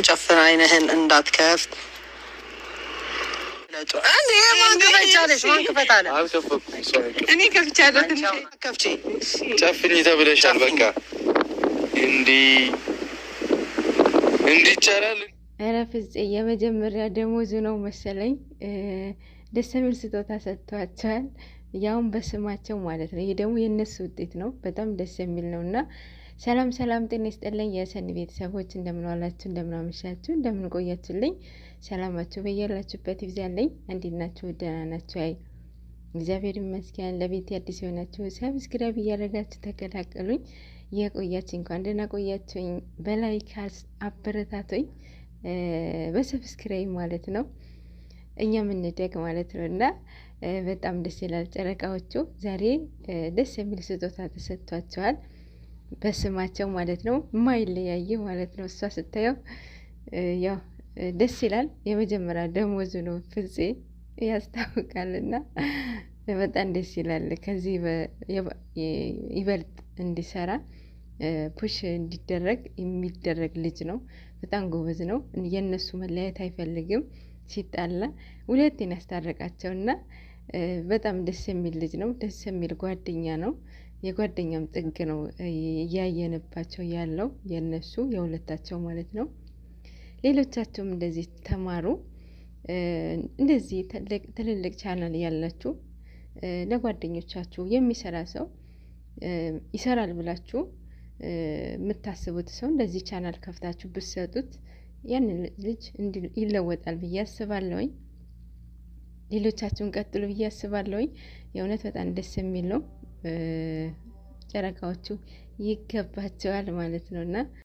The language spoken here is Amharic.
ጨፍን አይንህን እንዳትከፍት። ጨፍኝ ተብለሻል። በቃ እንዲህ ይቻላል። ኧረ ፍፄ የመጀመሪያ ደሞዙ ነው መሰለኝ። ደስ የሚል ስጦታ ሰጥቷቸዋል። ያውን በስማቸው ማለት ነው። ይህ ደግሞ የእነሱ ውጤት ነው። በጣም ደስ የሚል ነው እና ሰላም ሰላም፣ ጤና ይስጥልኝ የሰኒ ቤተሰቦች፣ እንደምንዋላችሁ፣ እንደምናመሻችሁ፣ እንደምንቆያችሁልኝ ሰላማችሁ በያላችሁበት ይብዛልኝ። እንዴት ናችሁ? ደህና ናችሁ? አይ እግዚአብሔር ይመስገን። ለቤት አዲስ የሆናችሁ ሰብስክራይብ እያደረጋችሁ ተቀላቀሉኝ። የቆያችሁ እንኳን ደህና ቆያችሁኝ። በላይክ አበረታቶኝ በሰብስክራይብ ማለት ነው። እኛ ምንደግ ማለት ነው እና በጣም ደስ ይላል። ጨረቃዎቹ ዛሬ ደስ የሚል ስጦታ ተሰጥቷቸዋል በስማቸው ማለት ነው። ማይለያየ ማለት ነው። እሷ ስታየው ያው ደስ ይላል። የመጀመሪያ ደሞዙ ነው ፍፄ ያስታውቃልና በጣም ደስ ይላል። ከዚህ ይበልጥ እንዲሰራ ፑሽ እንዲደረግ የሚደረግ ልጅ ነው። በጣም ጎበዝ ነው። የእነሱ መለያየት አይፈልግም። ሲጣላ ሁለቴን ያስታረቃቸውና በጣም ደስ የሚል ልጅ ነው። ደስ የሚል ጓደኛ ነው። የጓደኛም ጥግ ነው እያየንባቸው ያለው የነሱ የሁለታቸው ማለት ነው። ሌሎቻቸውም እንደዚህ ተማሩ። እንደዚህ ትልልቅ ቻናል ያላችሁ ለጓደኞቻችሁ የሚሰራ ሰው ይሰራል ብላችሁ የምታስቡት ሰው እንደዚህ ቻናል ከፍታችሁ ብትሰጡት ያንን ልጅ ይለወጣል ብዬ አስባለሁኝ። ሌሎቻችሁን ቀጥሉ ብዬ አስባለሁኝ። የእውነት በጣም ደስ የሚል ነው። ጨረቃዎቹ ይገባቸዋል ማለት ነው እና